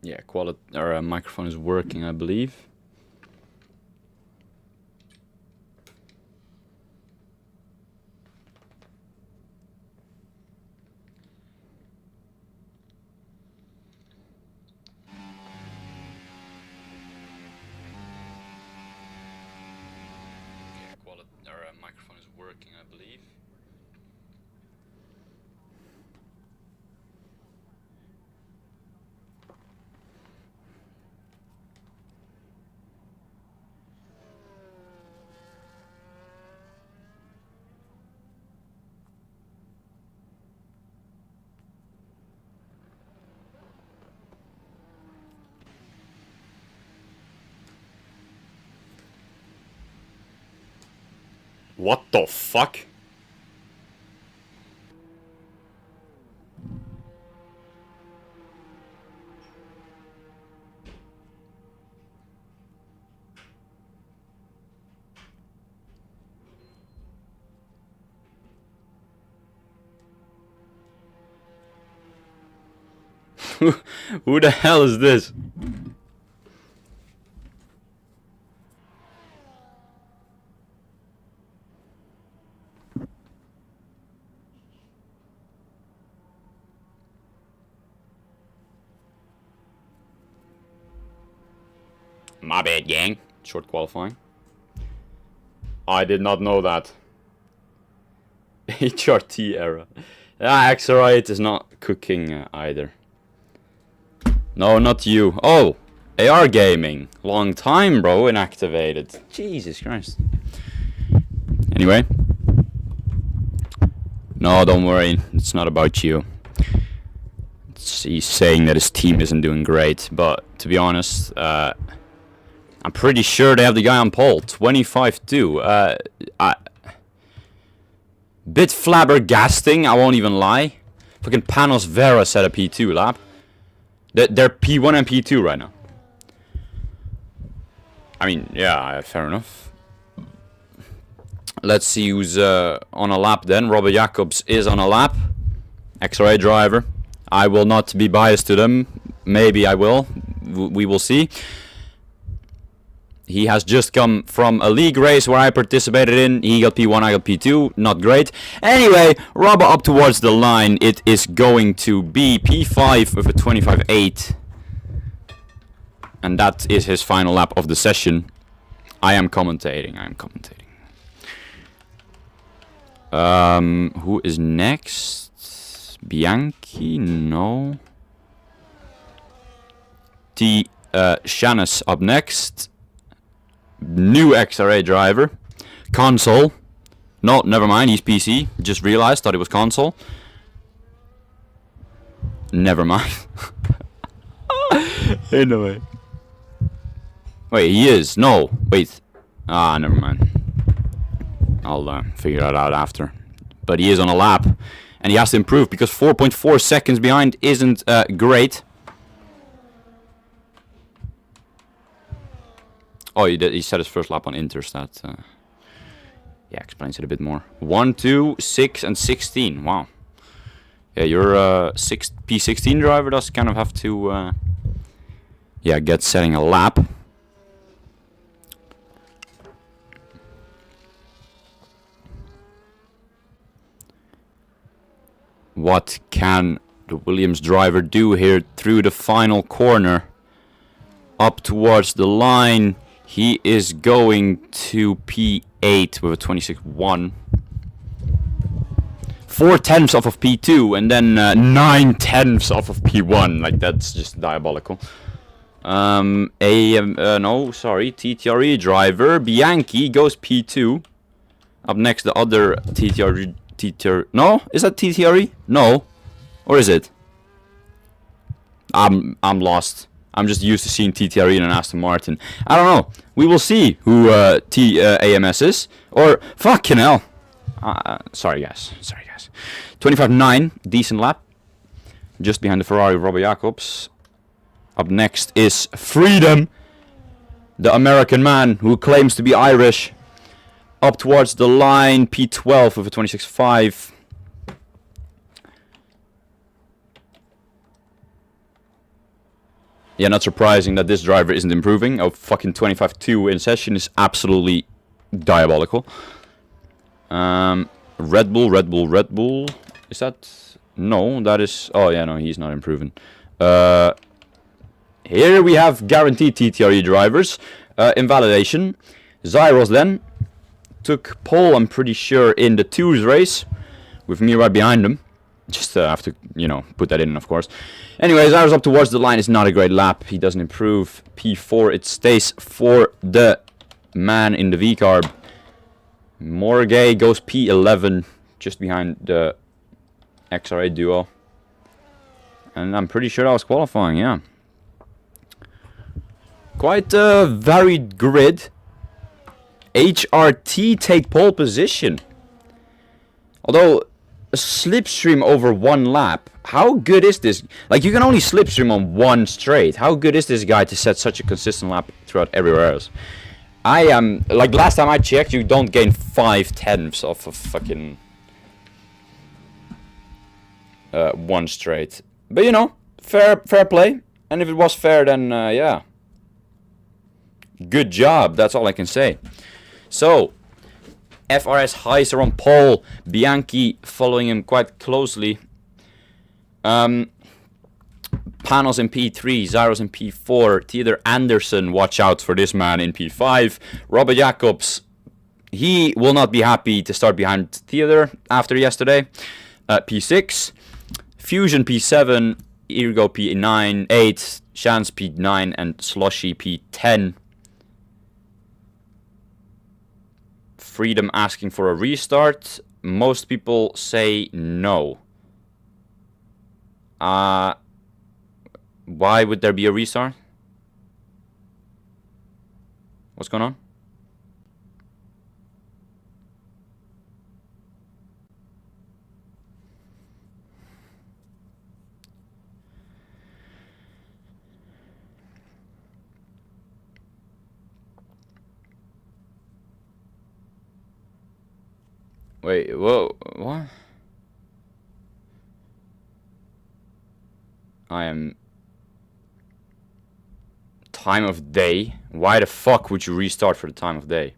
Yeah, quality or microphone is working, I believe. Yeah, quality or microphone is working, I believe. What the fuck? Who the hell is this? My bad, gang. Short qualifying. I did not know that. HRT error. XR8 is not cooking either. No, not you. Oh, AR gaming. Long time, bro, inactivated. Jesus Christ. Anyway. No, don't worry. It's not about you. He's saying that his team isn't doing great, but to be honest, I'm pretty sure they have the guy on pole, 25-2. Bit flabbergasting, I won't even lie. Fucking Panos Vera set a P2 lap. They're P1 and P2 right now. I mean, yeah, fair enough. Let's see who's on a lap then. Robert Jacobs is on a lap. XRA driver. I will not be biased to them. Maybe I will. We will see. He has just come from a league race where I participated in. He got P1, I got P2. Not great. Anyway, Robert up towards the line. It is going to be P5 with a 25.8. And that is his final lap of the session. I am commentating. Who is next? Bianchi? No. Shannis up next. New XRA driver. Console. No, never mind, he's PC. Just realized, thought it was console. Never mind. Anyway. Wait, he is. No, wait. Ah, never mind. I'll figure that out after. But he is on a lap. And he has to improve because 4.4 seconds behind isn't great. Oh, he set his first lap on Interstat. Yeah, explains it a bit more. 1, 2, 6, and 16. Wow. Yeah, your P16 driver does kind of have to, yeah, get setting a lap. What can the Williams driver do here through the final corner? Up towards the line. He is going to P8 with a 26.1. 4/10 off of P2 and then 9/10 off of P1. Like, that's just diabolical. No, sorry, TTRE driver Bianchi goes P2. Up next, the other TTRE. No, is that TTRE? No, or is it? I'm lost. I'm just used to seeing TTRE and Aston Martin. I don't know. We will see who AMS is. Or, fucking hell. Sorry guys. 25.9, decent lap. Just behind the Ferrari, Robert Jacobs. Up next is Freedom, the American man who claims to be Irish. Up towards the line, P12 with a 26.5. Yeah, not surprising that this driver isn't improving. A fucking 25.2 in session is absolutely diabolical. Red Bull. Is that... No, that is... Oh, yeah, no, he's not improving. Here we have guaranteed TTRE drivers. Invalidation. Zyros then took pole, I'm pretty sure, in the 2s race. With me right behind him. Just have to, you know, put that in, of course. Anyways, Zyros up towards the line is not a great lap. He doesn't improve. P4, it stays for the man in the V-carb. Morgay goes P11, just behind the XR8 duo. And I'm pretty sure that was qualifying, yeah. Quite a varied grid. HRT take pole position. Although, a slipstream over one lap. How good is this? Like, you can only slipstream on one straight. How good is this guy to set such a consistent lap throughout everywhere else? I am, like last time I checked, you don't gain 5/10 off of fucking one straight. But you know, fair play. And if it was fair, then yeah. Good job, that's all I can say. So, FRS Heiser on pole, Bianchi following him quite closely. Panos in P3, Zyros in P4, Theodor Anderson, watch out for this man in P5. Robert Jacobs, he will not be happy to start behind Theodor after yesterday. P6, Fusion P7, Irgo P9, 8, Chance P9, and Sloshy P10. Freedom asking for a restart. Most people say no. Why would there be a restart? What's going on? Wait, whoa, what? I am... Time of day? Why the fuck would you restart for the time of day?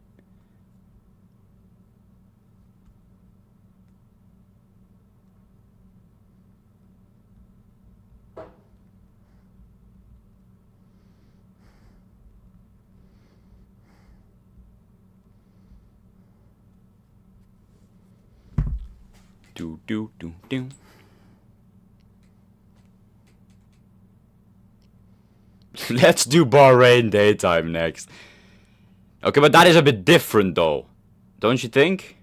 Do. Let's do Bahrain daytime next. Okay, but that is a bit different though. Don't you think?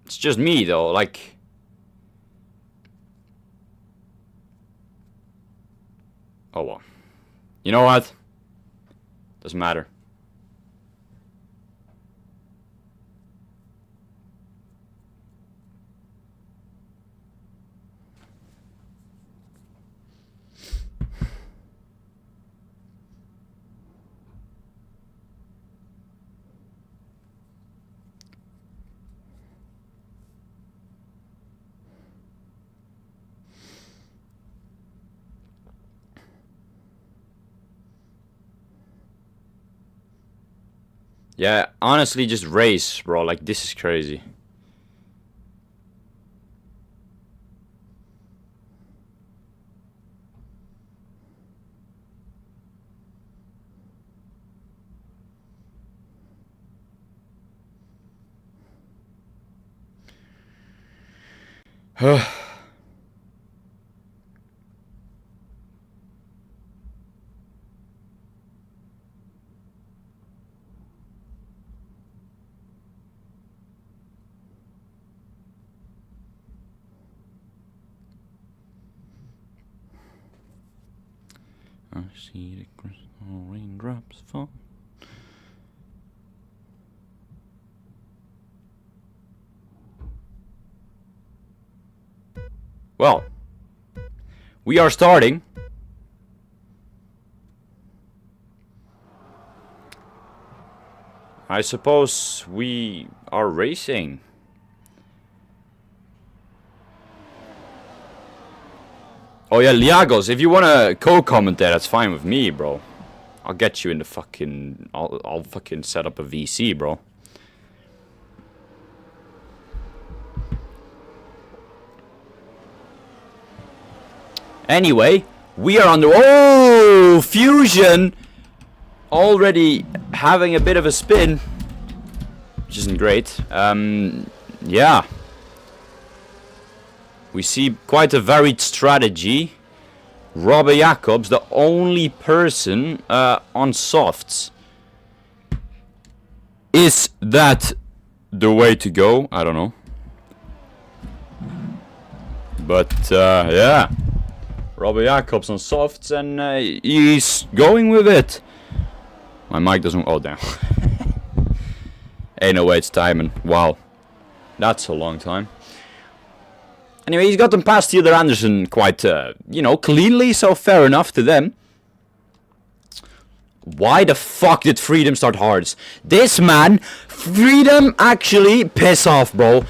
It's just me though, like... Oh well. You know what? Doesn't matter. Yeah, honestly, just race, bro. Like, this is crazy. I see the crystal raindrops fall. Well, we are starting. I suppose we are racing. Oh yeah, Liagos, if you wanna co-comment there, that's fine with me, bro. I'll get you in the fucking... I'll fucking set up a VC, bro. Anyway, we are on the... Oh! Fusion! Already having a bit of a spin. Which isn't great. Yeah. We see quite a varied strategy. Robert Jacobs, the only person on softs. Is that the way to go? I don't know. But, yeah. Robert Jacobs on softs and he's going with it. My mic doesn't... Oh, damn. Hey, no way, it's timing. Wow. That's a long time. Anyway, he's got them past Theodore Anderson quite, you know, cleanly, so fair enough to them. Why the fuck did Freedom start hards? This man, Freedom, actually, piss off, bro.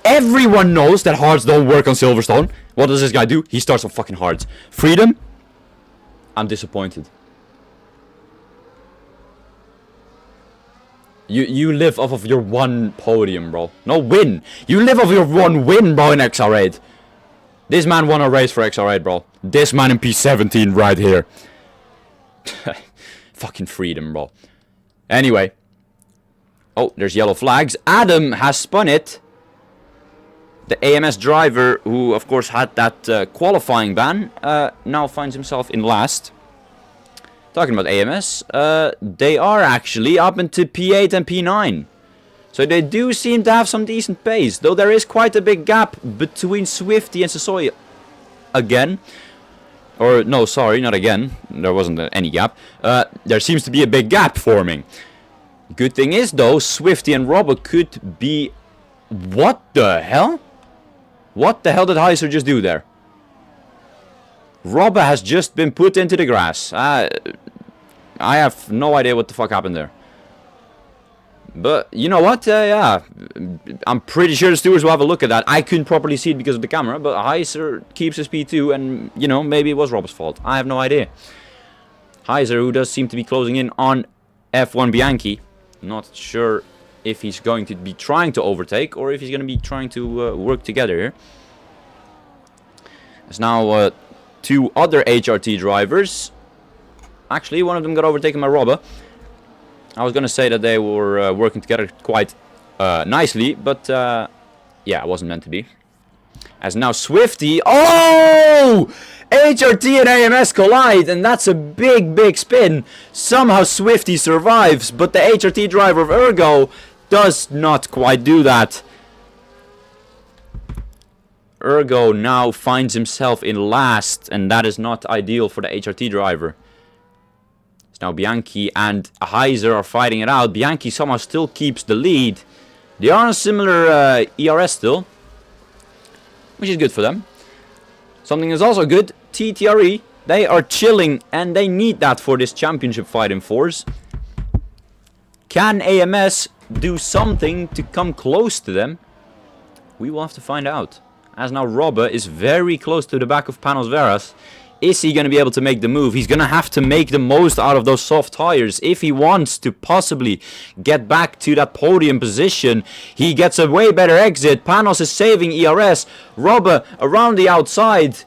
Everyone knows that hards don't work on Silverstone. What does this guy do? He starts on fucking hards. Freedom? I'm disappointed. You live off of your one podium, bro. No win. You live off your one win, bro, in XR8. This man won a race for XR8, bro. This man in P17 right here. Fucking Freedom, bro. Anyway. Oh, there's yellow flags. Adam has spun it. The AMS driver, who of course had that qualifying ban, now finds himself in last. Talking about AMS, they are actually up into P8 and P9. So they do seem to have some decent pace. Though there is quite a big gap between Swifty and Sasoy again. Or, no, sorry, not again. There wasn't any gap. There seems to be a big gap forming. Good thing is, though, Swifty and Robert could be... What the hell? What the hell did Heiser just do there? Robert has just been put into the grass. I have no idea what the fuck happened there. But, you know what? Yeah. I'm pretty sure the stewards will have a look at that. I couldn't properly see it because of the camera. But Heiser keeps his P2. And, you know, maybe it was Robert's fault. I have no idea. Heiser, who does seem to be closing in on F1 Bianchi. Not sure if he's going to be trying to overtake. Or if he's going to be trying to work together here. There's now... two other HRT drivers. Actually, one of them got overtaken by Robber. I was gonna say that they were working together quite nicely, but yeah, it wasn't meant to be. As now Swifty... Oh! HRT and AMS collide, and that's a big, big spin. Somehow Swifty survives, but the HRT driver of Ergo does not quite do that. Ergo now finds himself in last, and that is not ideal for the HRT driver. So now Bianchi and Heiser are fighting it out. Bianchi somehow still keeps the lead. They are on similar ERS still, which is good for them. Something is also good, TTRE. They are chilling, and they need that for this championship fight in force. Can AMS do something to come close to them? We will have to find out. As now Robber is very close to the back of Panos Veras. Is he going to be able to make the move? He's going to have to make the most out of those soft tires. If he wants to possibly get back to that podium position, he gets a way better exit. Panos is saving ERS. Robber around the outside.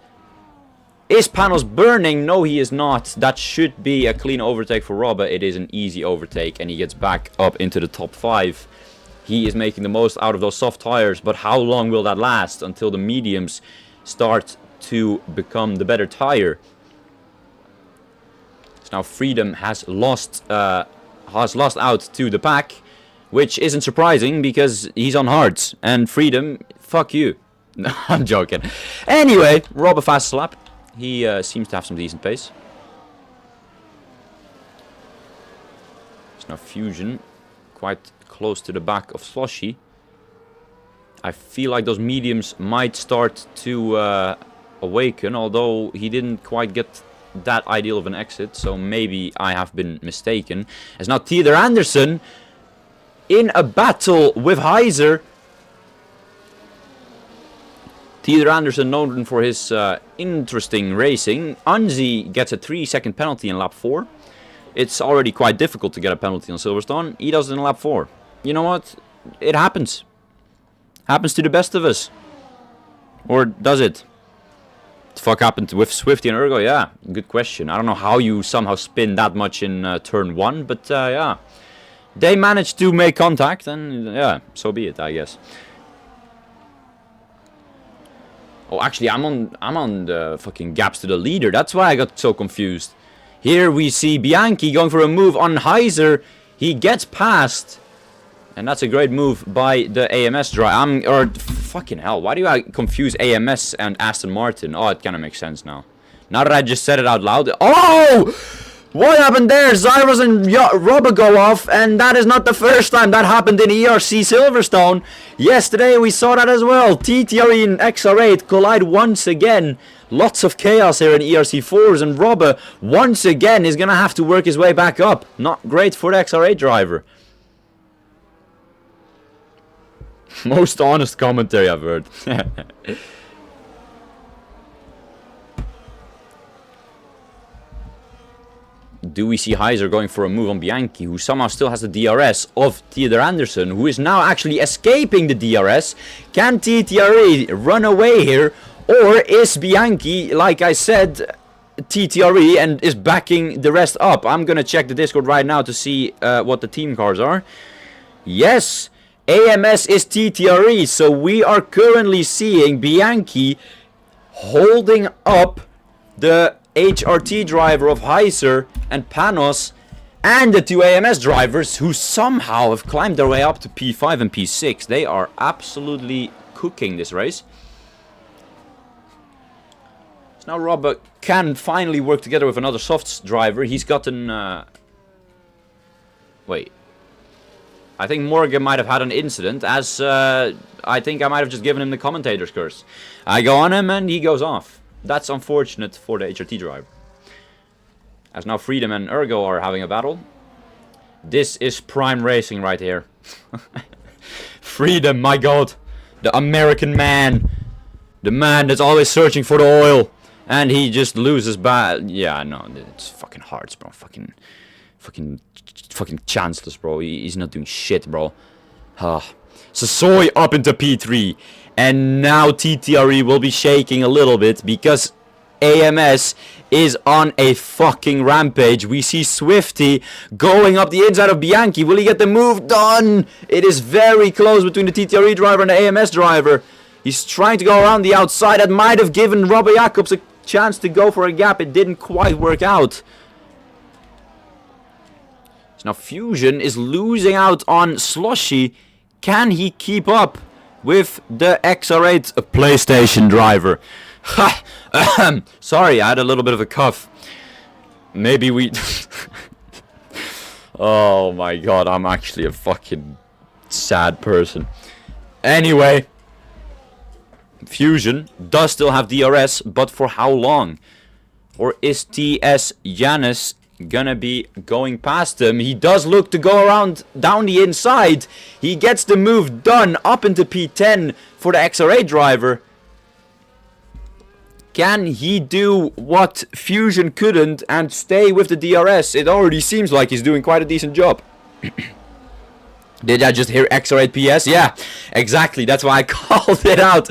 Is Panos burning? No, he is not. That should be a clean overtake for Robber. It is an easy overtake, and he gets back up into the top 5. He is making the most out of those soft tires, but how long will that last until the mediums start to become the better tire? So now Freedom has lost out to the pack, which isn't surprising because he's on hards. And Freedom, fuck you. No, I'm joking. Anyway, Rob a fast slap. He seems to have some decent pace. So now Fusion, quite close to the back of Sloshy. I feel like those mediums might start to awaken, although he didn't quite get that ideal of an exit, so maybe I have been mistaken. As now Theodore Anderson in a battle with Heiser. Theodore Anderson, known for his interesting racing. Anzi gets a 3-second penalty in lap 4. It's already quite difficult to get a penalty on Silverstone. He does it in lap 4. You know what? It happens. Happens to the best of us. Or does it? What the fuck happened with Swifty and Ergo? Yeah, good question. I don't know how you somehow spin that much in turn 1, but yeah. They managed to make contact, and yeah, so be it, I guess. Oh, actually, I'm on the fucking gaps to the leader. That's why I got so confused. Here we see Bianchi going for a move on Heiser. He gets past. And that's a great move by the AMS driver. Or fucking hell, why do I confuse AMS and Aston Martin? Oh, it kind of makes sense now. Now that I just said it out loud. Oh! What happened there? Zyros and Robber go off, and that is not the first time that happened in ERC Silverstone. Yesterday we saw that as well. TTRE and XR8 collide once again. Lots of chaos here in ERC4s, and Robber once again is going to have to work his way back up. Not great for the XR8 driver. Most honest commentary I've heard. Do we see Heiser going for a move on Bianchi, who somehow still has the DRS of Theodore Anderson, who is now actually escaping the DRS? Can TTRE run away here? Or is Bianchi, like I said, TTRE and is backing the rest up? I'm gonna check the Discord right now to see what the team cars are. Yes, AMS is TTRE, so we are currently seeing Bianchi holding up the HRT driver of Heiser and Panos and the two AMS drivers who somehow have climbed their way up to P5 and P6. They are absolutely cooking this race. So now Robert can finally work together with another softs driver. He's gotten... Wait. I think Morgan might have had an incident, as I think I might have just given him the commentator's curse. I go on him and he goes off. That's unfortunate for the HRT driver. As now Freedom and Ergo are having a battle. This is prime racing right here. Freedom, my god. The American man. The man that's always searching for the oil. And he just loses yeah, no, it's fucking hard, bro. Fucking chanceless, bro. He's not doing shit, bro. Sasoy up into P3. And now TTRE will be shaking a little bit because AMS is on a fucking rampage. We see Swifty going up the inside of Bianchi. Will he get the move done? It is very close between the TTRE driver and the AMS driver. He's trying to go around the outside. That might have given Robert Jacobs a chance to go for a gap. It didn't quite work out. So now Fusion is losing out on Sloshy. Can he keep up with the XR8 PlayStation driver? Sorry, I had a little bit of a cough. Maybe we... Oh my god, I'm actually a fucking sad person. Anyway, Fusion does still have DRS, but for how long? Or is TS Yanis gonna be going past him? He does look to go around down the inside. He gets the move done up into P10 for the XR8 driver. Can he do what Fusion couldn't and stay with the DRS? It already seems like he's doing quite a decent job. Did I just hear XR8 PS? Yeah, exactly. That's why I called it out.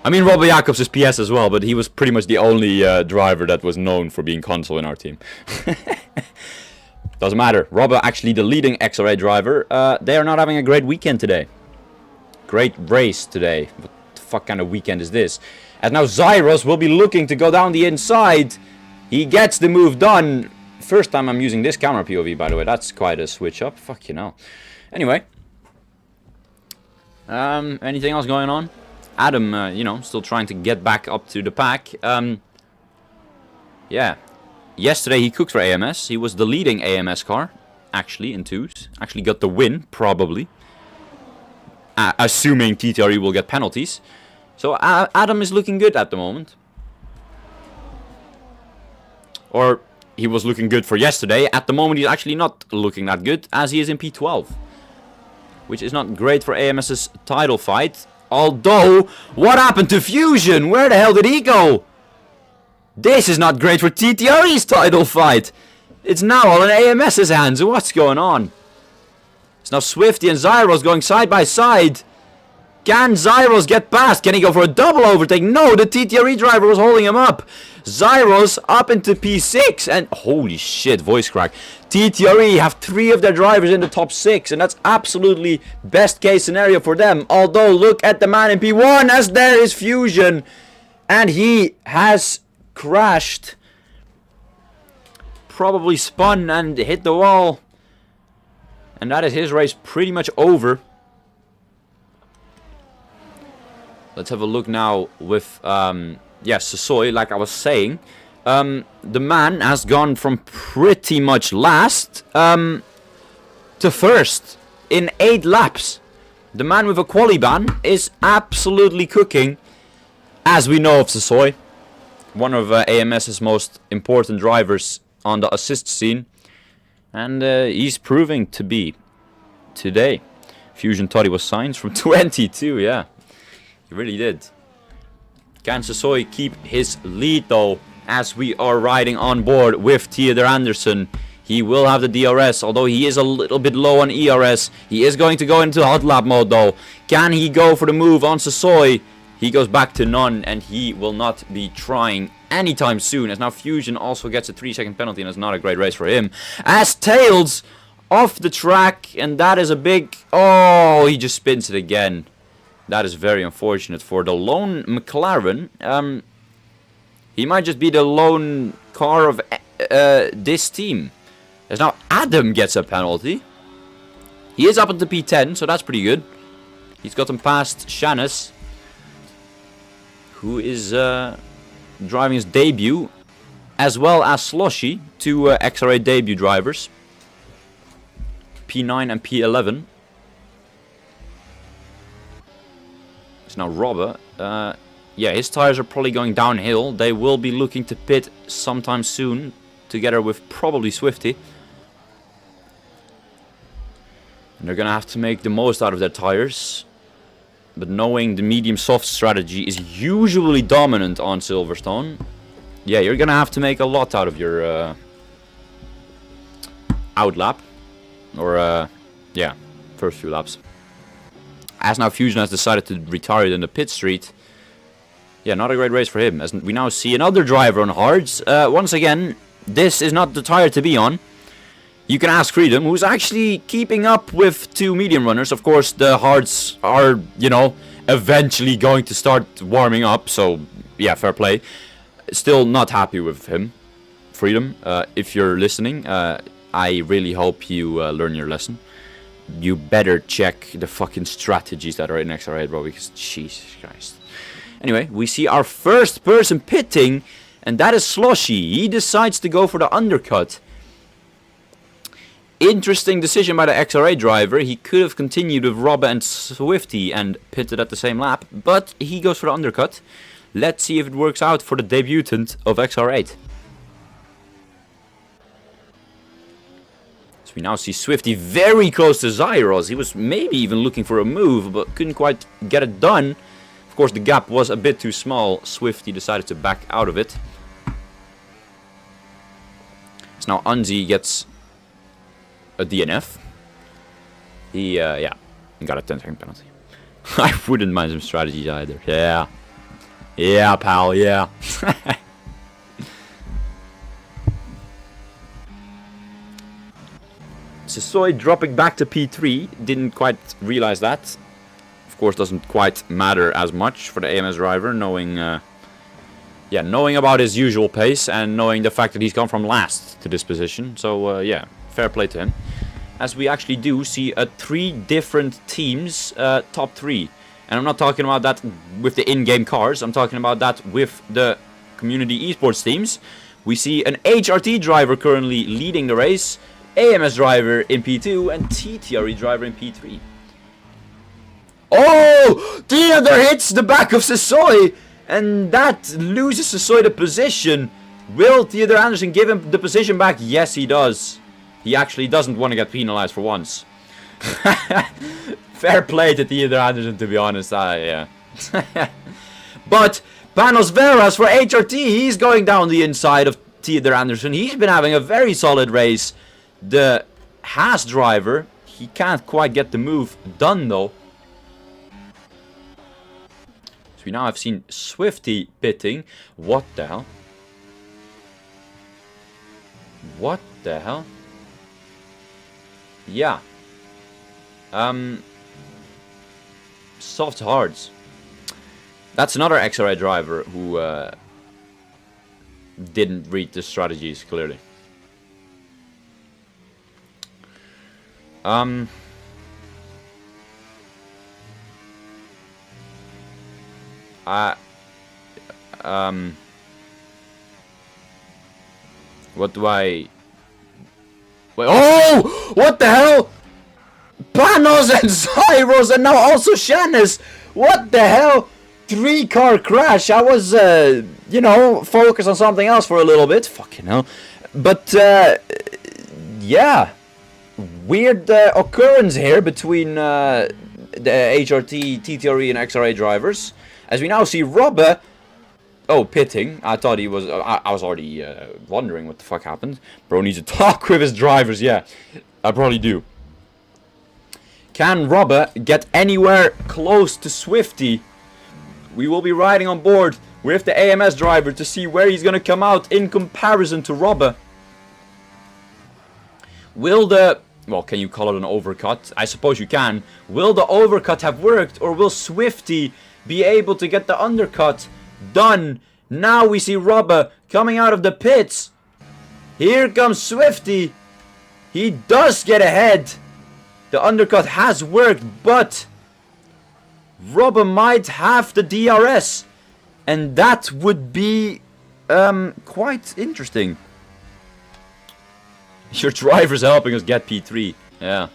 I mean, Robert Jacobs is PS as well, but he was pretty much the only driver that was known for being console in our team. Doesn't matter. Robert, actually the leading XR8 driver, they are not having a great weekend today. Great race today. What the fuck kind of weekend is this? And now Zyros will be looking to go down the inside. He gets the move done. First time I'm using this camera POV, by the way. That's quite a switch up. Fuck you know. Anyway. Anything else going on? Adam, you know, still trying to get back up to the pack. Yeah. yesterday he cooked for AMS. He was the leading AMS car, actually, in 2s. Actually got the win, probably. Assuming TTRE will get penalties. So Adam is looking good at the moment. Or he was looking good for yesterday. At the moment he's actually not looking that good, as he is in P12. Which is not great for AMS's title fight. Although, what happened to Fusion? Where the hell did he go? This is not great for TTRE's title fight. It's now all in AMS's hands. What's going on? It's now Swifty and Zyros going side by side. Can Zyros get past? Can he go for a double overtake? No, the TTRE driver was holding him up. Zyros up into P6 and holy shit, voice crack. TTRE have 3 of their drivers in the top 6 and that's absolutely best case scenario for them. Although look at the man in P1 as there is Fusion and he has crashed. Probably spun and hit the wall. And that is his race pretty much over. Let's have a look now with Sasoy, like I was saying. The man has gone from pretty much last to first in 8 laps. The man with a quali ban is absolutely cooking, as we know of Sasoy. One of AMS's most important drivers on the assist scene. And he's proving to be today. Fusion thought he was signs from 22, yeah. He really did. Can Sasoy keep his lead though, as we are riding on board with Theodor Anderson? He will have the DRS, although he is a little bit low on ERS. He is going to go into hot lap mode though. Can he go for the move on Sasoy? He goes back to none and he will not be trying anytime soon, as now Fusion also gets a 3-second penalty and it's not a great race for him. As Tails off the track, and that is a big... Oh, he just spins it again. That is very unfortunate for the lone McLaren. He might just be the lone car of this team. As now Adam gets a penalty. He is up at the P10, so that's pretty good. He's gotten past Shannis, who is driving his debut, as well as Sloshy, 2 XR8 debut drivers. P9 and P11. It's now Robber. Yeah, his tires are probably going downhill. They will be looking to pit sometime soon, together with probably Swifty. And they're gonna have to make the most out of their tires. But knowing the medium-soft strategy is usually dominant on Silverstone, yeah, you're gonna have to make a lot out of your outlap. Or, yeah, first few laps. As now Fusion has decided to retire in the pit street. Yeah, not a great race for him. As we now see another driver on hards. Once again, this is not the tire to be on. You can ask Freedom, who's actually keeping up with 2 medium runners. Of course, the hards are, you know, eventually going to start warming up. So, yeah, fair play. Still not happy with him. Freedom, if you're listening, I really hope you learn your lesson. You better check the fucking strategies that are in XR8, bro, because Jesus Christ. Anyway, we see our first person pitting, and that is Sloshy. He decides to go for the undercut. Interesting decision by the XR8 driver. He could have continued with Robba and Swifty and pitted at the same lap, but he goes for the undercut. Let's see if it works out for the debutant of XR8. So we now see Swifty very close to Zyros. He was maybe even looking for a move, but couldn't quite get it done. Of course, the gap was a bit too small. Swifty decided to back out of it. So now Unzi gets a DNF. He, yeah, got a 10-second penalty. I wouldn't mind some strategies either. Yeah. Yeah, pal, yeah. Sasoy dropping back to P3. Didn't quite realize that. Of course, doesn't quite matter as much for the AMS driver, knowing knowing about his usual pace and knowing the fact that he's gone from last to this position. So, yeah, fair play to him. As we actually do see 3 different teams top 3. And I'm not talking about that with the in-game cars. I'm talking about that with the community esports teams. We see an HRT driver currently leading the race, AMS driver in P2, and TTRE driver in P3. Oh! Theodore hits the back of Sassoy, and that loses Sassoy the position. Will Theodore Anderson give him the position back? Yes, he does. He actually doesn't want to get penalized for once. Fair play to Theodore Anderson, to be honest. Yeah. But Panos Veras for HRT, he's going down the inside of Theodore Anderson. He's been having a very solid race. The Haas driver, he can't quite get the move done though. So we now have seen Swifty pitting. What the hell? What the hell? Yeah. Soft hards. That's another XRA driver who didn't read the strategies clearly. What do I... Wait, oh! What the hell? Panos and Zyros and now also Shannis! What the hell? 3-car crash. I was, you know, focused on something else for a little bit. Fucking hell. But, yeah. Weird occurrence here between the HRT, TTRE and XRA drivers. As we now see Robbe... Oh, pitting. I thought he was... I was already wondering what the fuck happened. Bro needs to talk with his drivers, yeah. I probably do. Can Robbe get anywhere close to Swifty? We will be riding on board with the AMS driver to see where he's going to come out in comparison to Robbe. Will the... Well, can you call it an overcut? I suppose you can. Will the overcut have worked, or will Swifty be able to get the undercut done? Now we see Robbe coming out of the pits. Here comes Swifty. He does get ahead. The undercut has worked, but Robbe might have the DRS. And that would be quite interesting. Your driver's helping us get P3. Yeah.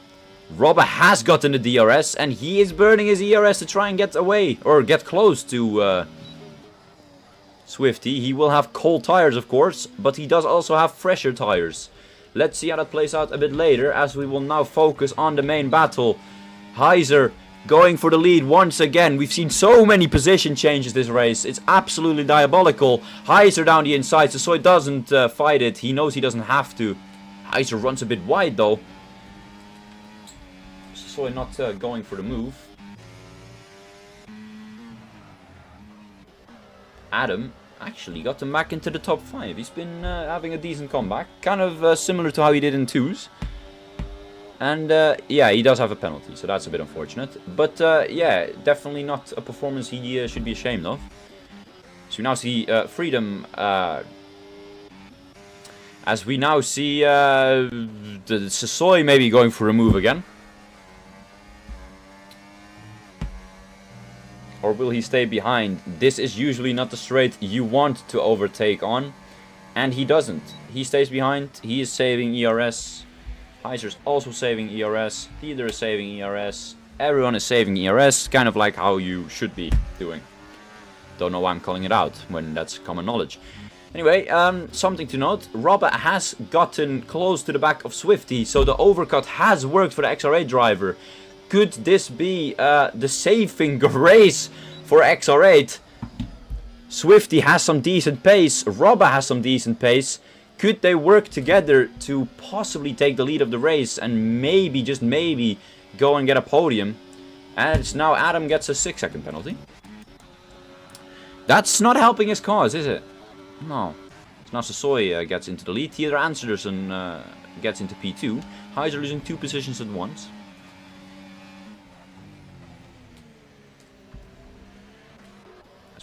Robbe has gotten the DRS, and he is burning his ERS to try and get away, or get close to Swifty. He will have cold tires, of course, but he does also have fresher tires. Let's see how that plays out a bit later, as we will now focus on the main battle. Heiser going for the lead once again. We've seen so many position changes this race. It's absolutely diabolical. Heiser down the inside, so he doesn't fight it. He knows he doesn't have to. Heiser runs a bit wide though. So not going for the move. Adam actually got him back into the top 5. He's been having a decent comeback. Kind of similar to how he did in 2s. And yeah, he does have a penalty, so that's a bit unfortunate. But yeah, definitely not a performance he should be ashamed of. So we now see Freedom... as we now see the Sassoy maybe going for a move again. Or will he stay behind? This is usually not the straight you want to overtake on. And he doesn't. He stays behind. He is saving ERS. Heiser's also saving ERS. Theodore is saving ERS. Everyone is saving ERS. Kind of like how you should be doing. Don't know why I'm calling it out when that's common knowledge. Anyway, something to note. Robbe has gotten close to the back of Swifty. So the overcut has worked for the XR8 driver. Could this be the saving race for XR8? Swifty has some decent pace. Robbe has some decent pace. Could they work together to possibly take the lead of the race and maybe, just maybe, go and get a podium? And it's now Adam gets a 6-second penalty. That's not helping his cause, is it? No. So now Sassoy gets into the lead. Theodore Anderson gets into P2. Heiser losing 2 positions at once.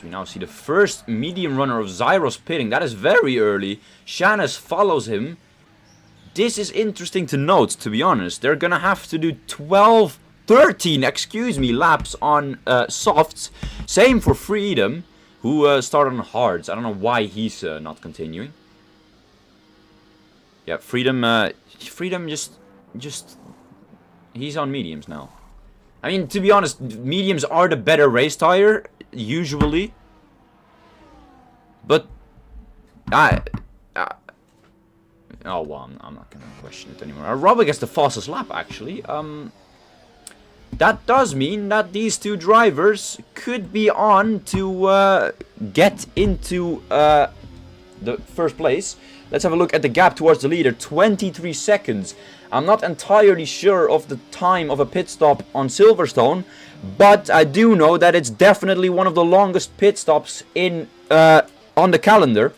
We now see the first medium runner of Zyros pitting. That is very early. Shannis follows him. This is interesting to note, to be honest. They're gonna have to do 13 laps on softs. Same for Freedom, who started on hards. I don't know why he's not continuing. Yeah, Freedom, Freedom just, he's on mediums now. I mean, to be honest, mediums are the better race tire, usually. But, oh well, I'm not gonna question it anymore. Robert gets the fastest lap, actually. That does mean that these two drivers could be on to get into the first place. Let's have a look at the gap towards the leader. 23 seconds. I'm not entirely sure of the time of a pit stop on Silverstone, but I do know that it's definitely one of the longest pit stops in on the calendar.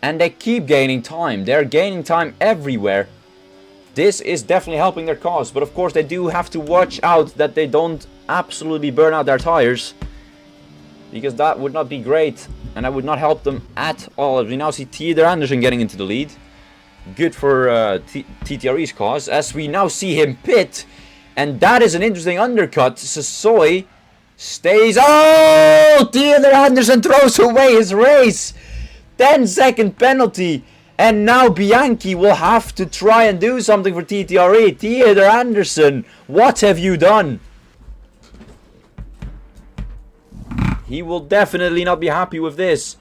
And they keep gaining time. They're gaining time everywhere. This is definitely helping their cause, but of course they do have to watch out that they don't absolutely burn out their tires, because that would not be great, and that would not help them at all. As we now see Theodor Anderson getting into the lead. Good for TTRE's cause, as we now see him pit, and that is an interesting undercut. Sassoy stays. Oh! Theodor Anderson throws away his race. 10-second penalty. And now Bianchi will have to try and do something for TTRE. Theodor Anderson, what have you done? He will definitely not be happy with this.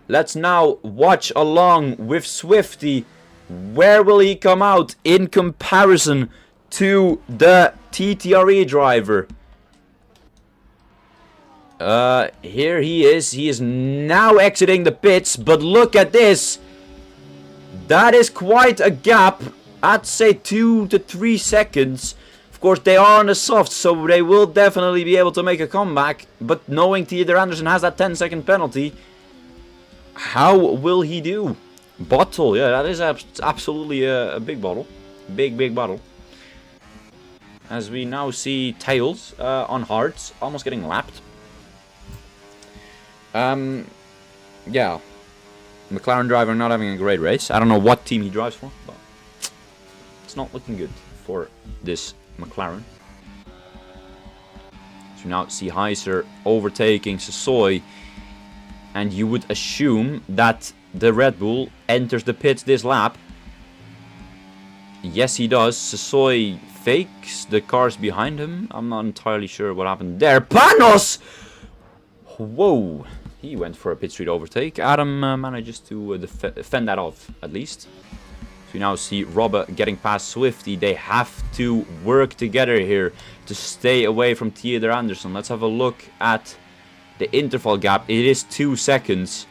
Let's now watch along with Swifty. Where will he come out in comparison to the TTRE driver? Here he is. He is now exiting the pits, but look at this. That is quite a gap, I'd say 2 to 3 seconds. Of course, they are on the soft, so they will definitely be able to make a comeback. But knowing Theodor Anderson has that 10-second penalty, how will he do? Bottle, yeah, that is absolutely a big bottle. Big bottle. As we now see Tails on hards, almost getting lapped. Yeah. McLaren driver not having a great race. I don't know what team he drives for, but it's not looking good for this McLaren. So now see Heiser overtaking Sassoy, and you would assume that the Red Bull enters the pits this lap. Yes, he does. Sassoy fakes the cars behind him. I'm not entirely sure what happened there. Panos! Whoa. He went for a pit street overtake. Adam manages to fend that off, at least. So you now see Robert getting past Swifty. They have to work together here to stay away from Theodor Anderson. Let's have a look at the interval gap. It is 2 seconds.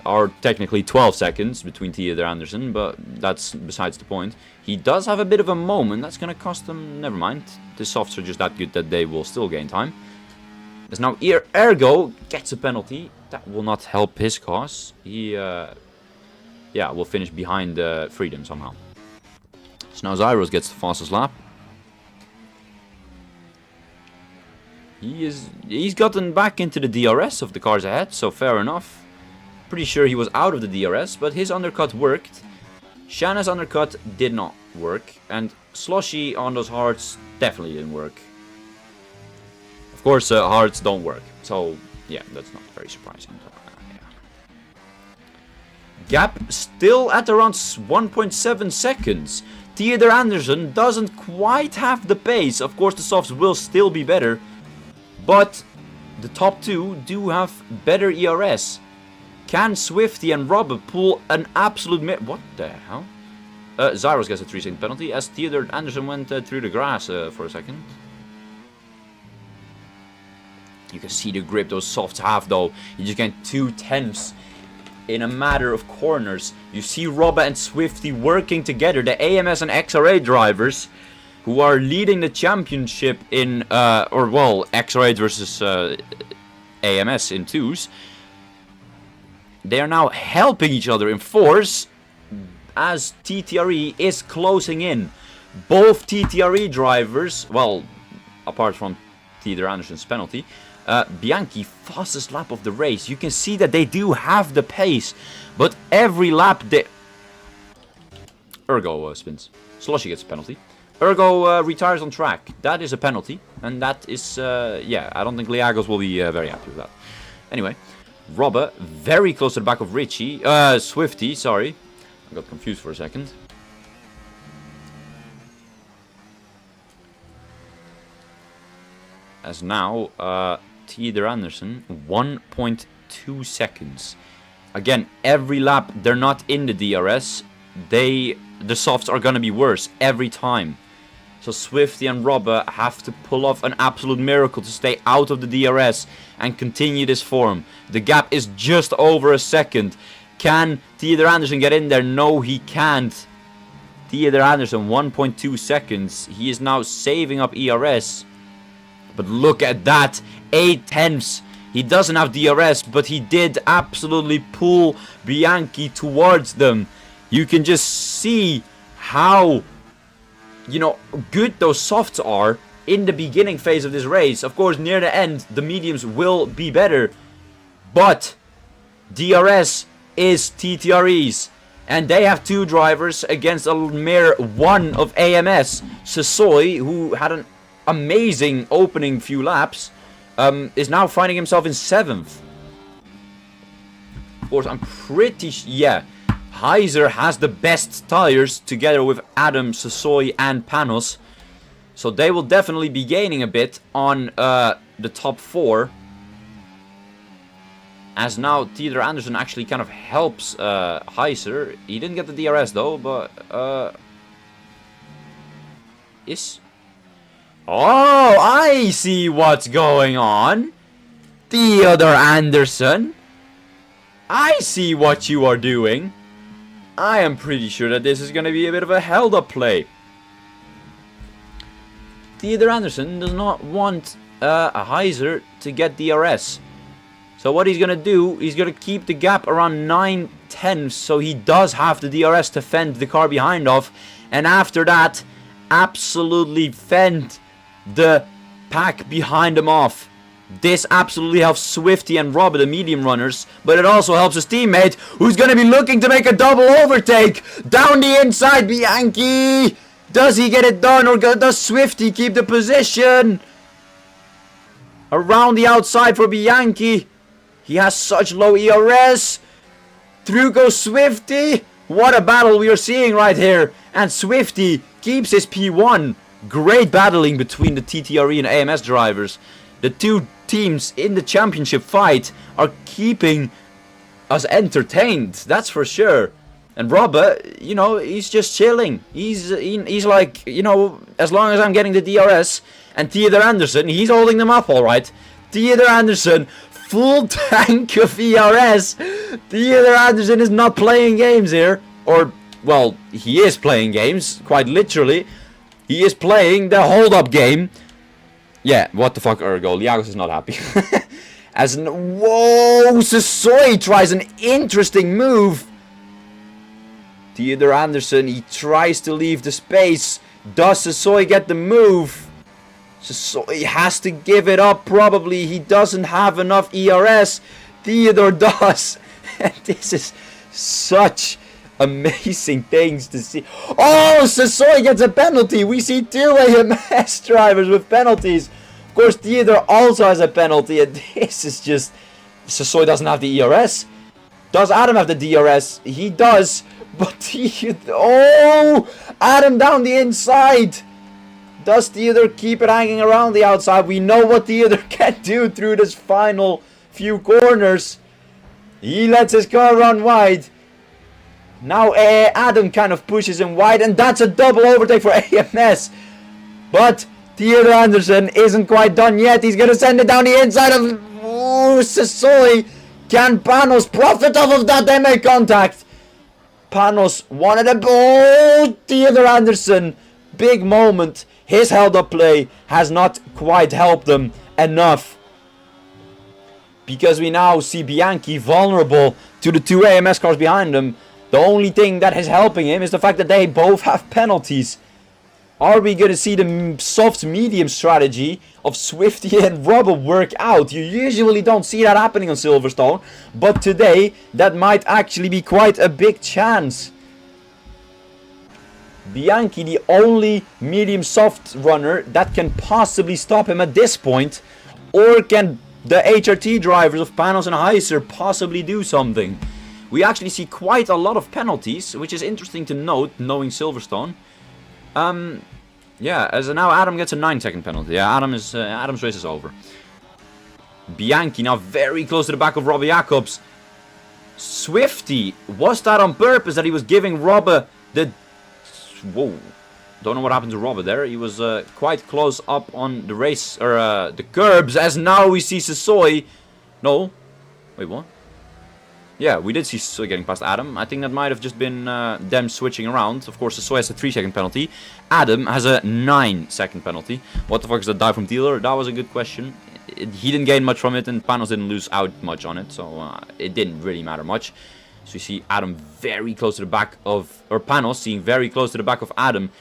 Or technically 12 seconds between Theodor Anderson, but that's besides the point. He does have a bit of a moment. That's going to cost them... Never mind. The softs are just that good that they will still gain time. As now Ergo gets a penalty. That will not help his cause. He, yeah, will finish behind Freedom somehow. So now Zyros gets the fastest lap. He's gotten back into the DRS of the cars ahead, so fair enough. Pretty sure he was out of the DRS, but his undercut worked. Shanna's undercut did not work, and Sloshy on those hards definitely didn't work. Of course, hards don't work, so yeah, that's not very surprising. Yeah. Gap still at around 1.7 seconds. Theodor Anderson doesn't quite have the pace. Of course, the softs will still be better, but the top two do have better ERS. Can Swifty and Robert pull an absolute what the hell? Zyros gets a 3-second penalty as Theodor Anderson went through the grass for a second. You can see the grip those softs have, though. You just get 2/10 in a matter of corners. You see Robert and Swifty working together, the AMS and XR8 drivers, who are leading the championship in, XR8 versus AMS in 2s. They are now helping each other in 4s as TTRE is closing in. Both TTRE drivers, well, apart from Theodor Anderson's penalty, Bianchi, fastest lap of the race. You can see that they do have the pace, but every lap they... Ergo spins. Sloshy gets a penalty. Ergo retires on track. That is a penalty, and that is, yeah, I don't think Liagos will be very happy with that. Anyway, Robert, very close to the back of Richie, Swifty, sorry. I got confused for a second. As now, Theodor Anderson, 1.2 seconds. Again, every lap they're not in the DRS, the softs are gonna be worse every time. So Swifty and Robba have to pull off an absolute miracle to stay out of the DRS and continue this form. The gap is just over a second. Can Theodor Anderson get in there? No, he can't. Theodor Anderson, 1.2 seconds. He is now saving up ERS. But look at that, 8 tenths. He doesn't have DRS, but he did absolutely pull Bianchi towards them. You can just see how, you know, good those softs are in the beginning phase of this race. Of course, near the end, the mediums will be better. But DRS is TTREs. And they have 2 drivers against a mere 1 of AMS. Sassoy, who had an amazing opening few laps, is now finding himself in 7th. Of course, I'm pretty yeah, Heiser has the best tires together with Adam, Sassoy and Panos. So they will definitely be gaining a bit on the top 4. As now Theodor Anderson actually kind of helps Heiser. He didn't get the DRS though, but oh, I see what's going on. Theodor Anderson, I see what you are doing. I am pretty sure that this is going to be a bit of a held up play. Theodor Anderson does not want a Heiser to get DRS. So what he's going to do, he's going to keep the gap around 9 tenths. So he does have the DRS to fend the car behind off. And after that, absolutely fend the pack behind him off. This absolutely helps Swifty and Robert, the medium runners, but it also helps his teammate, who's going to be looking to make a double overtake. Down the inside, Bianchi. Does he get it done, or does Swifty keep the position? Around the outside for Bianchi. He has such low ERS. Through goes Swifty. What a battle we are seeing right here. And Swifty keeps his P1. Great battling between the TTRE and AMS drivers. The 2 teams in the championship fight are keeping us entertained. That's for sure. And Robert, you know, he's just chilling. He's like, you know, as long as I'm getting the DRS. And Theodor Anderson, he's holding them up all right. Theodor Anderson, full tank of ERS. Theodor Anderson is not playing games here. Or, well, he is playing games, quite literally. He is playing the hold-up game. Yeah, what the fuck, Ergo? Liagos is not happy. Whoa! Sassoy tries an interesting move. Theodor Anderson, he tries to leave the space. Does Sassoy get the move? Sassoy has to give it up, probably. He doesn't have enough ERS. Theodor does. And this is such amazing things to see. Oh, Sassoy gets a penalty. We see 2 AMS drivers with penalties. Of course, Theodor also has a penalty. And this is just... Sassoy doesn't have the ERS. Does Adam have the DRS? He does. But Theodor... Oh! Adam down the inside. Does Theodor keep it hanging around the outside? We know what Theodor can do through this final few corners. He lets his car run wide. Now Adam kind of pushes him wide, and that's a double overtake for AMS. But Theodor Anderson isn't quite done yet. He's going to send it down the inside of Sassoy. Can Panos profit off of that? They make contact. Panos wanted a ball. Theodor Anderson, big moment. His held up play has not quite helped them enough. Because we now see Bianchi vulnerable to the 2 AMS cars behind him. The only thing that is helping him is the fact that they both have penalties. Are we going to see the soft medium strategy of Swifty and Robert work out? You usually don't see that happening on Silverstone. But today, that might actually be quite a big chance. Bianchi, the only medium soft runner that can possibly stop him at this point. Or can the HRT drivers of Panos and Heiser possibly do something? we actually see quite a lot of penalties, which is interesting to note, knowing Silverstone. Yeah, as now Adam gets a 9-second penalty. Yeah, Adam's race is over. Bianchi now very close to the back of Robbie Jacobs. Swifty, was that on purpose that he was giving Robbe the... Whoa. Don't know what happened to Robbe there. He was quite close up on the race, or the curbs, as now we see Sassoy. No. Wait, what? Yeah, we did see Sassoy getting past Adam. I think that might have just been them switching around. Of course, Sassoy has a 3-second penalty. Adam has a 9-second penalty. What the fuck is that dive from Dealer? That was a good question. He didn't gain much from it, and Panos didn't lose out much on it, so it didn't really matter much. So you see Adam very close to the back of... Or Panos seeing very close to the back of Adam.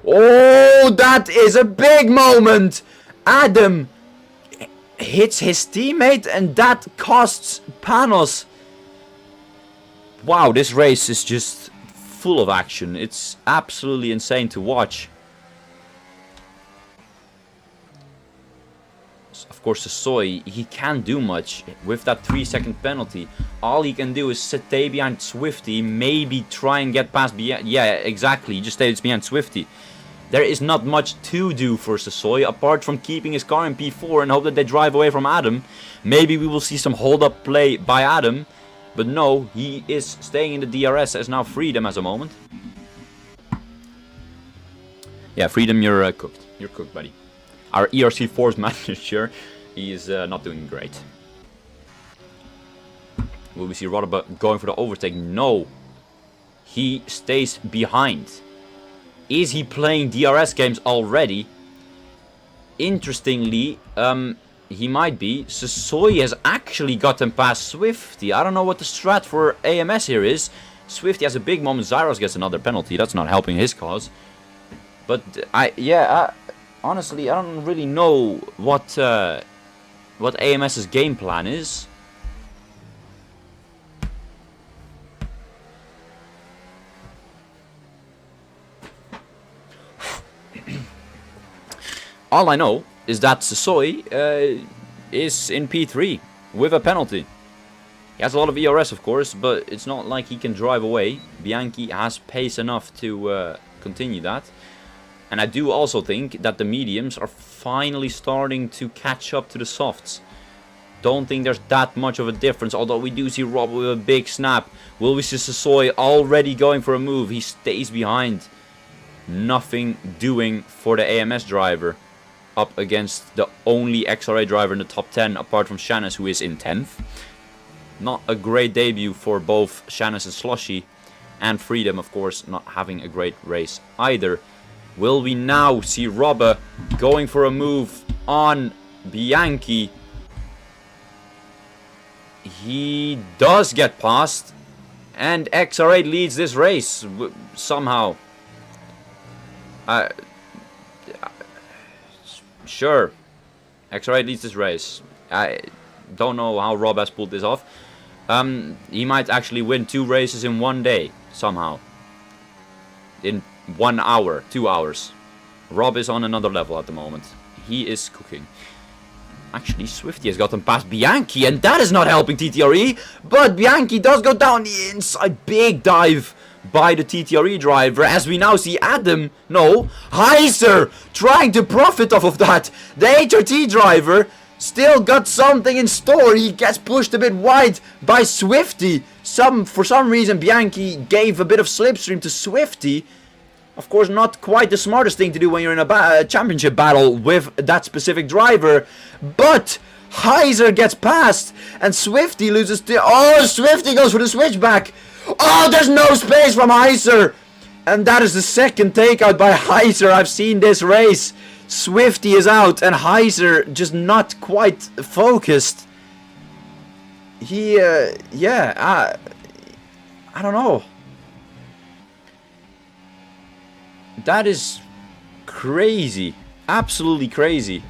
Oh, that is a big moment! Adam hits his teammate, and that costs Panos. Wow, this race is just full of action. It's absolutely insane to watch. Of course, Sassoy, he can't do much with that 3-second penalty. All he can do is stay behind Swifty, maybe try and get past... Yeah, exactly, he just stays behind Swifty. There is not much to do for Sassoy, apart from keeping his car in P4 and hope that they drive away from Adam. Maybe we will see some hold-up play by Adam. But no, he is staying in the DRS as now Freedom as a moment. Yeah, Freedom, you're cooked. You're cooked, buddy. Our ERC Force manager, he is not doing great. Will we see Rodderba going for the overtake? No. He stays behind. Is he playing DRS games already? Interestingly, he might be. Sassoy has actually gotten past Swifty. I don't know what the strat for AMS here is. Swifty has a big moment. Zyros gets another penalty. That's not helping his cause. But honestly, I don't really know what AMS's game plan is. All I know is that Sassoy is in P3 with a penalty. He has a lot of ERS, of course, but it's not like he can drive away. Bianchi has pace enough to continue that. And I do also think that the mediums are finally starting to catch up to the softs. Don't think there's that much of a difference, although we do see Rob with a big snap. Will we see Sassoy already going for a move? He stays behind. Nothing doing for the AMS driver. Up against the only XRA driver in the top 10, apart from Shannis, who is in 10th. Not a great debut for both Shannis and Sloshy. And Freedom, of course, not having a great race either. Will we now see Robbe going for a move on Bianchi? He does get past. And XR8 leads this race somehow. Sure. XR8 leads this race. I don't know how Rob has pulled this off. He might actually win 2 races in one day, somehow. In 1 hour, 2 hours. Rob is on another level at the moment. He is cooking. Actually, Swifty has gotten past Bianchi, and that is not helping TTRE. But Bianchi does go down the inside. Big dive by the TTRE driver, as we now see Heiser trying to profit off of that. The HRT driver still got something in store. He gets pushed a bit wide by Swifty. For some reason, Bianchi gave a bit of slipstream to Swifty. Of course, not quite the smartest thing to do when you're in a championship battle with that specific driver. But Heiser gets past, and Swifty loses to... Oh, Swifty goes for the switchback. Oh, there's no space from Heiser. And that is the second takeout by Heiser I've seen this race. Swifty is out, and Heiser just not quite focused. He, I don't know. That is crazy. Absolutely crazy.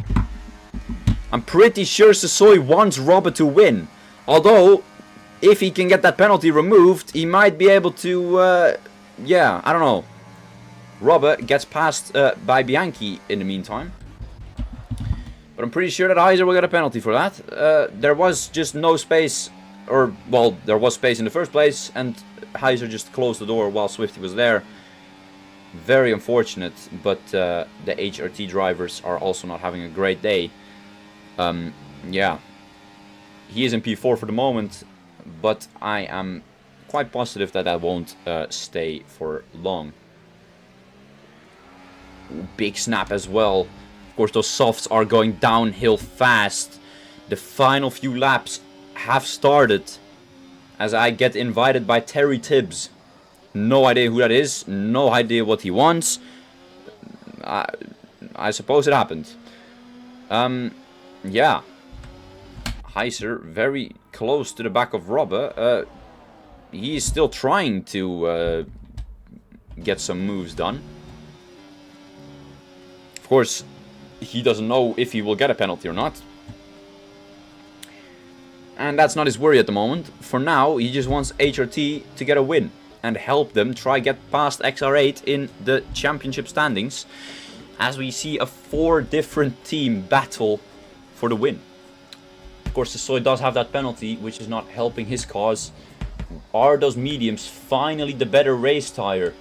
I'm pretty sure Sassoy wants Robert to win. Although, if he can get that penalty removed, he might be able to, I don't know. Robert gets passed by Bianchi in the meantime. But I'm pretty sure that Heiser will get a penalty for that. There was just no space or, well, there was space in the first place, and Heiser just closed the door while Swifty was there. Very unfortunate, but the HRT drivers are also not having a great day. Yeah, he is in P4 for the moment, but I am quite positive that that won't stay for long. Big snap as well. Of course, those softs are going downhill fast. The final few laps have started as I get invited by Terry Tibbs. No idea who that is, no idea what he wants. I suppose it happened. Yeah. Heiser very close to the back of Robbe. He is still trying to get some moves done. Of course, he doesn't know if he will get a penalty or not. And that's not his worry at the moment. For now, he just wants HRT to get a win and help them try get past XR8 in the championship standings, as we see a 4 different team battle for the win. Of course, Sassoy does have that penalty, which is not helping his cause. Are those mediums finally the better race tire?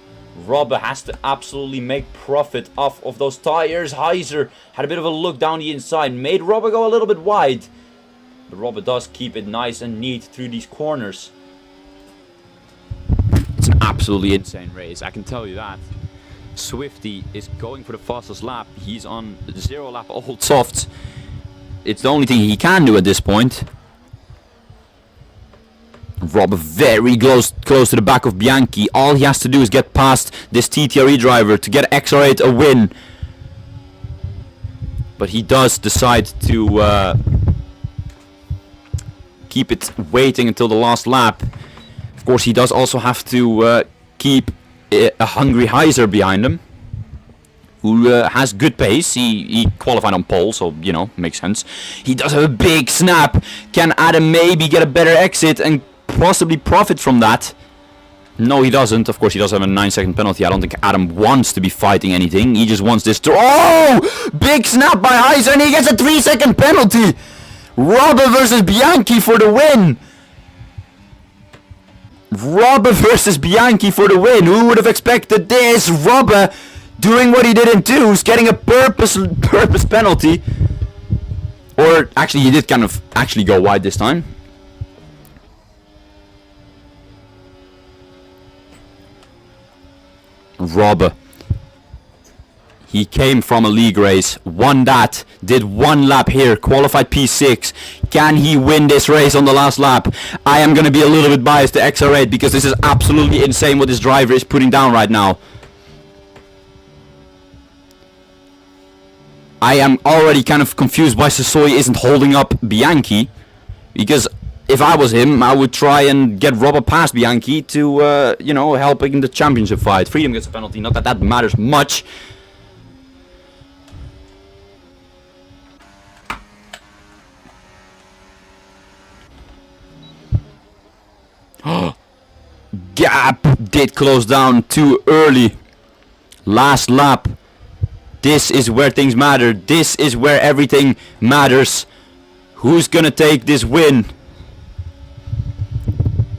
Robbe has to absolutely make profit off of those tires. Heiser had a bit of a look down the inside, made Robbe go a little bit wide. But Robbe does keep it nice and neat through these corners. It's an absolutely insane race, I can tell you that. Swifty is going for the fastest lap. He's on 0 lap old softs. It's the only thing he can do at this point. Robbe very close to the back of Bianchi. All he has to do is get past this TTRE driver to get XR8 a win. But he does decide to keep it waiting until the last lap. Of course, he does also have to keep a hungry Heiser behind him, who has good pace. He qualified on pole, so, you know, makes sense. He does have a big snap. Can Adam maybe get a better exit and possibly profit from that? No, he doesn't. Of course, he does have a 9-second penalty. I don't think Adam wants to be fighting anything. He just wants this to... Oh! Big snap by Heiser, and he gets a 3-second penalty! Robbe versus Bianchi for the win! Robbe versus Bianchi for the win. Who would have expected this? Robbe doing what he did in twos, getting a purpose penalty. Or actually, he did kind of actually go wide this time. Robbe. He came from a league race, won that, did 1 lap here, qualified P6. Can he win this race on the last lap? I am going to be a little bit biased to XR8 because this is absolutely insane what this driver is putting down right now. I am already kind of confused why Sassoy isn't holding up Bianchi. Because if I was him, I would try and get Robbe past Bianchi to, you know, help in the championship fight. Freedom gets a penalty, not that that matters much. Gap did close down too early. Last lap. This is where things matter. This is where everything matters. Who's gonna take this win?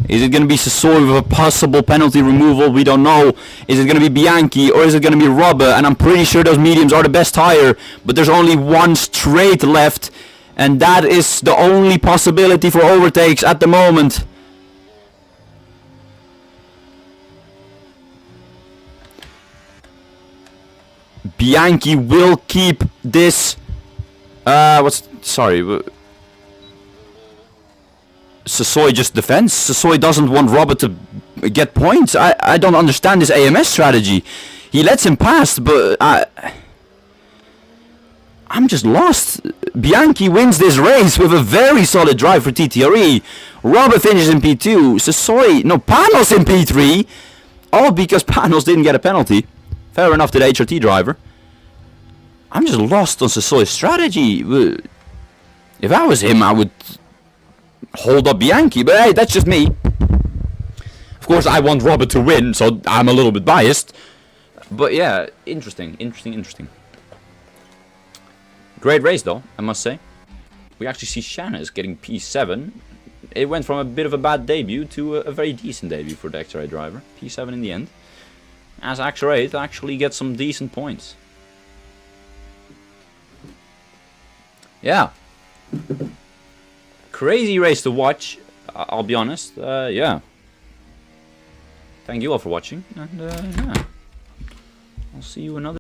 Is it gonna be Sassoy with a possible penalty removal? We don't know. Is it gonna be Bianchi or is it gonna be Robbe? And I'm pretty sure those mediums are the best tire. But there's only one straight left. And that is the only possibility for overtakes at the moment. Bianchi will keep this. Sorry. Sassoy just defends. Sassoy doesn't want Robbe to get points. I don't understand this AMS strategy. He lets him pass, but I'm just lost. Bianchi wins this race with a very solid drive for TTRE. Robbe finishes in P2. Panos in P3. All because Panos didn't get a penalty. Fair enough to the HRT driver. I'm just lost on Sassoy's strategy. If I was him, I would hold up Bianchi, but hey, that's just me. Of course, I want Robbe to win, so I'm a little bit biased. But yeah, interesting. Great race, though, I must say. We actually see Shannon getting P7. it went from a bit of a bad debut to a very decent debut for the X-Ray driver. P7 in the end. As X-Ray actually gets some decent points. Yeah. Crazy race to watch, I'll be honest. Yeah. Thank you all for watching, and yeah. I'll see you another